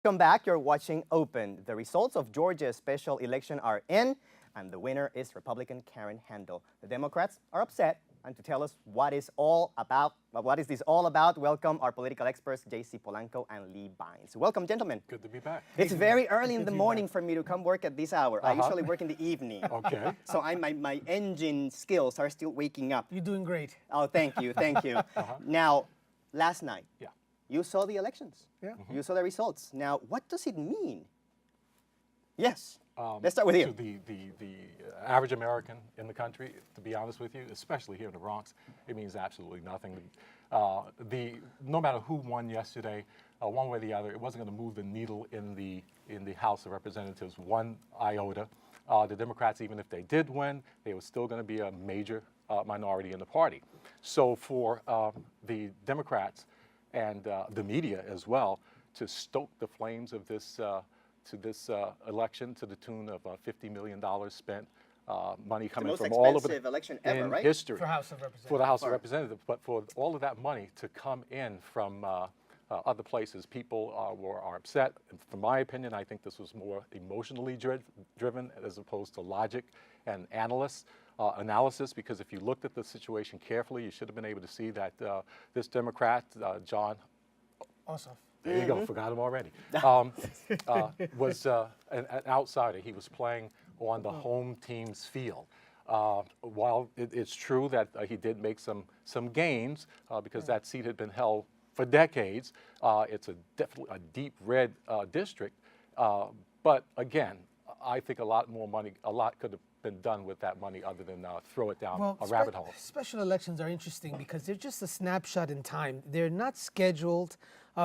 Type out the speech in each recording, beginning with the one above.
Welcome back. You're watching Open. The results of Georgia's special election are in, and the winner is Republican Karen Handel. The Democrats are upset, and to tell us what is this all about, welcome our political experts, J.C. Polanco and Lee Bynes. Welcome, gentlemen. Good to be back. It's very early in the morning for me to come work at this hour. I usually work in the evening. Okay. So my engine skills are still waking up. You're doing great. Oh, thank you, thank you. Now, last night, Yeah. you saw the elections. Yeah. You saw the results. Now, what does it mean? Yes. Let's start with you. To the average American in the country, to be honest with you, especially here in the Bronx, it means absolutely nothing. No matter who won yesterday, one way or the other, it wasn't going to move the needle in the House of Representatives one iota. The Democrats, even if they did win, they were still going to be a major minority in the party. So for the Democrats and the media as well to stoke the flames of this election to the tune of $50 million spent, money coming from all over the election ever, right? history For House of Representatives. for the House of Representatives, but for all of that money to come in from other places, people are upset. And from my opinion, I think this was more emotionally driven as opposed to logic and analysis, because if you looked at the situation carefully, you should have been able to see that this Democrat, John Awesome. there you go, forgot him already. Was an outsider. He was playing on the home team's field. While it's true that he did make some gains because that seat had been held for decades, it's definitely a deep red district. But again, I think a lot could have been done with that money other than throw it down a rabbit hole. Special elections are interesting because they're just a snapshot in time. They're not scheduled.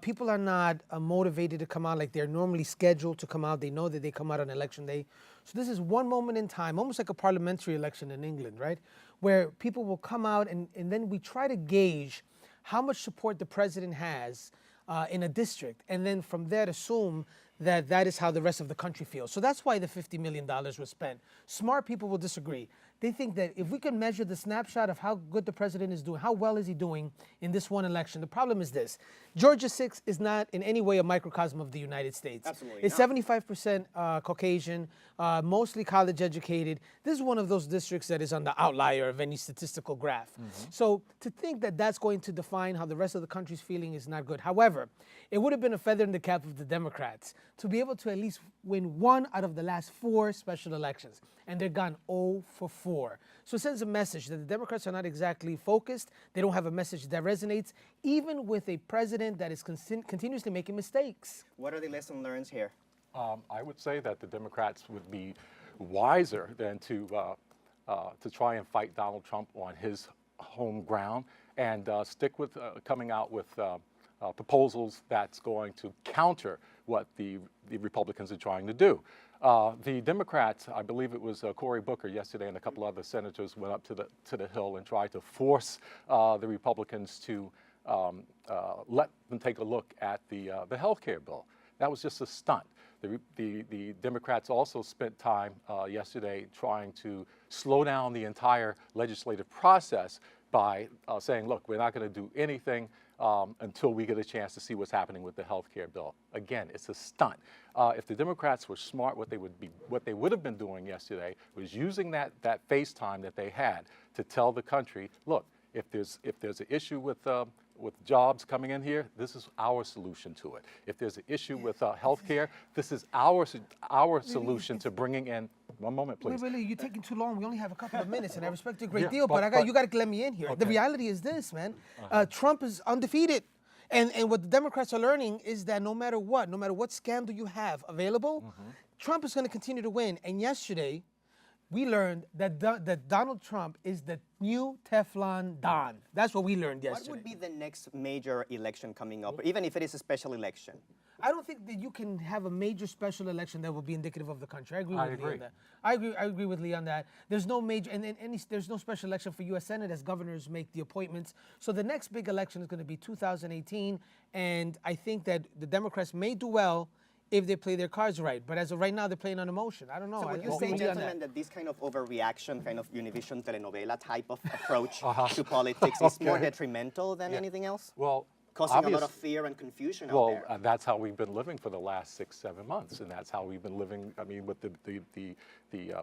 People are not motivated to come out like they're normally scheduled to come out. They know that they come out on election day. So this is one moment in time, almost like a parliamentary election in England, right? Where people will come out and then we try to gauge how much support the president has in a district, and then from there assume that that is how the rest of the country feels. So that's why the $50 million was spent. Smart people will disagree. They think that if we can measure the snapshot of how good the president is doing, how well is he doing in this one election, the problem is this. Georgia 6 is not in any way a microcosm of the United States. Absolutely It's not. 75% Caucasian, mostly college educated. This is one of those districts that is on the outlier of any statistical graph. So to think that that's going to define how the rest of the country's feeling is not good. However, it would have been a feather in the cap of the Democrats to be able to at least win one out of the last 4 special elections. And they're gone 0 for 4. So it sends a message that the Democrats are not exactly focused. They don't have a message that resonates, even with a president that is continuously making mistakes. What are the lessons learned here? I would say that the Democrats would be wiser than to try and fight Donald Trump on his home ground and stick with coming out with proposals that's going to counter what the Republicans are trying to do. The Democrats, I believe it was Cory Booker yesterday and a couple other senators went up to the Hill and tried to force the Republicans to let them take a look at the health care bill. That was just a stunt. The Democrats also spent time yesterday trying to slow down the entire legislative process by saying, look, we're not going to do anything until we get a chance to see what's happening with the health care bill. Again, it's a stunt. If the Democrats were smart, what they would have been doing yesterday was using that FaceTime that they had to tell the country, look, if there's an issue with jobs coming in here, this is our solution to it. If there's an issue with health care, this is our solution to bringing in. One moment, please. Wait, you're taking too long. We only have a couple of minutes, and I respect you a great deal, but you got to let me in here. Okay. The reality is this, man. Trump is undefeated. And what the Democrats are learning is that no matter what scandal you have available, Trump is going to continue to win. And yesterday, we learned that Donald Trump is the new Teflon Don. That's what we learned yesterday. What would be the next major election coming up, even if it is a special election? I don't think that you can have a major special election that will be indicative of the country. I agree with Lee agree. on that. I agree with Lee on that. There's no major, there's no special election for U.S. Senate as governors make the appointments. So the next big election is going to be 2018, and I think that the Democrats may do well if they play their cards right. But as of right now, they're playing on emotion. I don't know. So would you say, gentlemen, that this kind of overreaction, kind of Univision telenovela type of approach to politics is more detrimental than anything else? Well, causing a lot of fear and confusion out there. Well, that's how we've been living for the last 6, 7 months, and that's how we've been living. I mean, with the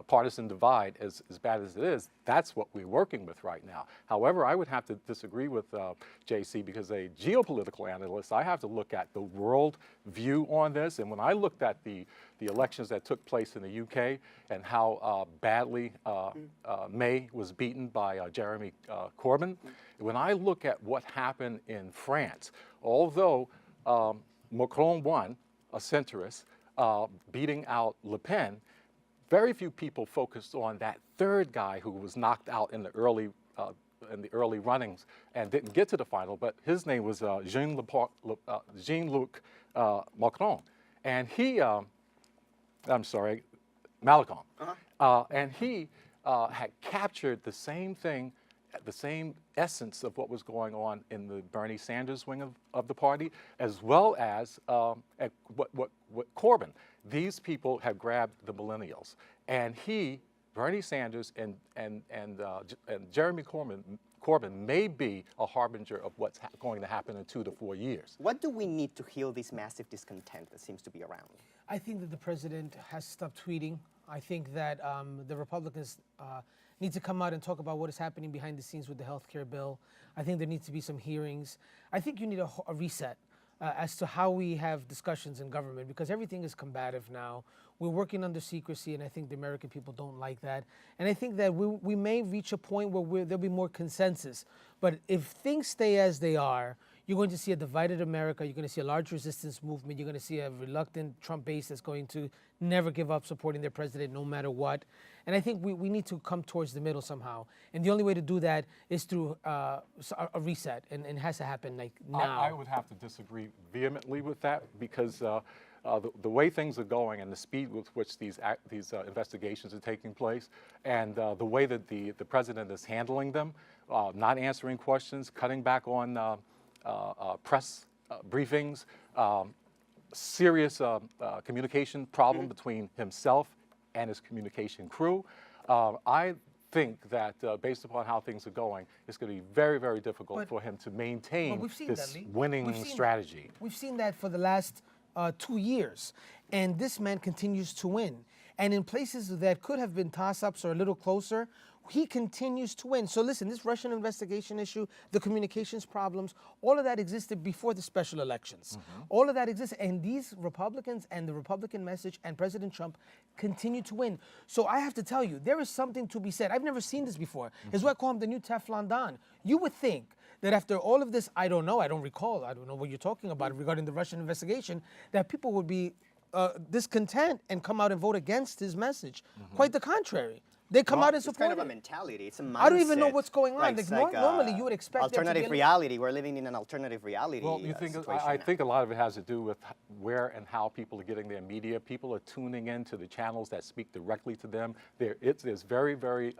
partisan divide, as bad as it is, that's what we're working with right now. However, I would have to disagree with JC, because a geopolitical analyst, I have to look at the world view on this. And when I looked at the elections that took place in the UK and how badly May was beaten by Jeremy Corbyn, when I look at what happened in France, although Macron won, a centrist, beating out Le Pen, very few people focused on that third guy who was knocked out in the early runnings and didn't get to the final. But his name was Jean-Luc Macron, and he, I'm sorry, Macron, and he had captured the same thing, the same essence of what was going on in the Bernie Sanders wing of the party, as well as what Corbyn. These people have grabbed the millennials, and Bernie Sanders and Jeremy Corbyn may be a harbinger of what's going to happen in 2 to 4 years. What do we need to heal this massive discontent that seems to be around? I think that the president has stopped tweeting. I think that the Republicans need to come out and talk about what is happening behind the scenes with the health care bill. I think there needs to be some hearings. I think you need a reset as to how we have discussions in government, because everything is combative now. We're working under secrecy, and I think the American people don't like that. And I think that we may reach a point where there'll be more consensus. But if things stay as they are, you're going to see a divided America. You're going to see a large resistance movement. You're going to see a reluctant Trump base that's going to never give up supporting their president no matter what. And I think we need to come towards the middle somehow. And the only way to do that is through a reset, and it has to happen like now. I would have to disagree vehemently with that, because the way things are going and the speed with which these investigations are taking place, and the way that the president is handling them, not answering questions, cutting back on press briefings, serious communication problem between himself and his communication crew. I think that based upon how things are going, it's going to be very, very difficult for him to maintain this winning strategy. We've seen that for the last 2 years, and this man continues to win. And in places that could have been toss-ups or a little closer, he continues to win. So listen, this Russian investigation issue, the communications problems, all of that existed before the special elections. All of that existed, and these Republicans and the Republican message and President Trump continue to win. So I have to tell you, there is something to be said. I've never seen this before. It's what I call him the new Teflon Don. You would think that after all of this, I don't know what you're talking about regarding the Russian investigation, that people would be discontent and come out and vote against his message. Quite the contrary. They come out and support It's kind of a mentality. It's a mindset. I don't even know what's going on. Right, Like, normally, you would expect alternative reality. We're living in an alternative reality. Well, I think a lot of it has to do with where and how people are getting their media. People are tuning in to the channels that speak directly to them. There's very, very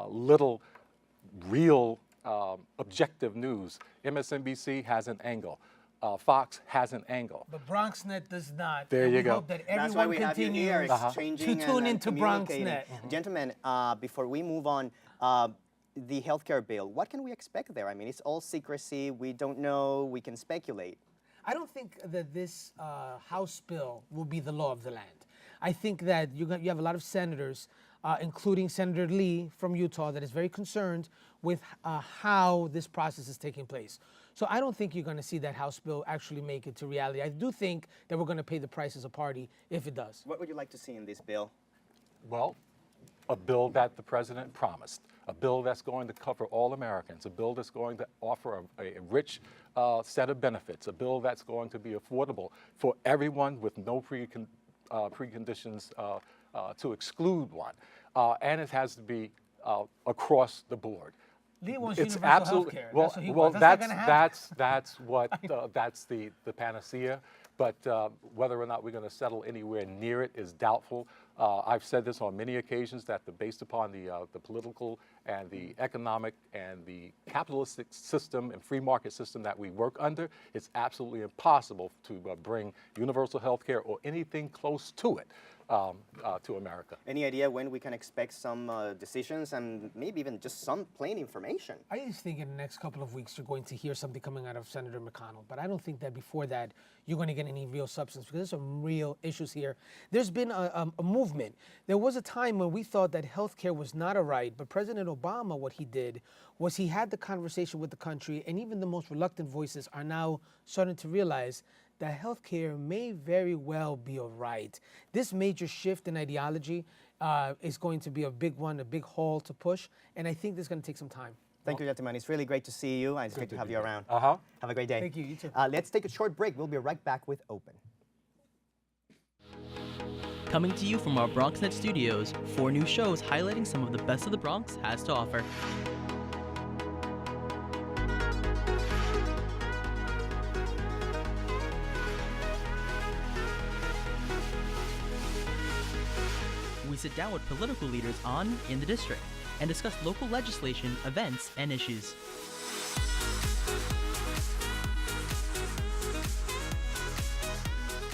little real objective news. MSNBC has an angle. Fox has an angle. But BronxNet does not. There you go. Hope that That's why everyone we have you here, continues exchanging to tune and into communicating. BronxNet. Gentlemen, before we move on, the healthcare bill, what can we expect there? I mean, it's all secrecy. We don't know. We can speculate. I don't think that this House bill will be the law of the land. I think that you have a lot of senators, including Senator Lee from Utah, that is very concerned with how this process is taking place. So I don't think you're going to see that House bill actually make it to reality. I do think that we're going to pay the price as a party if it does. What would you like to see in this bill? Well, a bill that the president promised, a bill that's going to cover all Americans, a bill that's going to offer a rich set of benefits, a bill that's going to be affordable for everyone with no preconditions to exclude one. And it has to be across the board. Lee wants It's universal absolutely health care. well. That's what he Well, wants. That's not gonna happen. that's the panacea. But whether or not we're going to settle anywhere near it is doubtful. I've said this on many occasions that based upon the political and the economic and the capitalistic system and free market system that we work under, it's absolutely impossible to bring universal health care or anything close to it to America. Any idea when we can expect some decisions and maybe even just some plain information? I just think in the next couple of weeks you're going to hear something coming out of Senator McConnell, but I don't think that before that you're going to get any real substance because there's some real issues here. There's been a movement. There was a time when we thought that healthcare was not a right, but President Obama, what he did was he had the conversation with the country, and even the most reluctant voices are now starting to realize that healthcare may very well be a right. This major shift in ideology is going to be a big one, a big haul to push, and I think this is going to take some time. Thank you, gentlemen. It's really great to see you, and it's great to have you around. Uh-huh. Have a great day. Thank you. You too. Let's take a short break. We'll be right back with Open. Coming to you from our BronxNet studios, 4 new shows highlighting some of the best of the Bronx has to offer. We sit down with political leaders on In the District and discuss local legislation, events, and issues.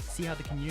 See how the community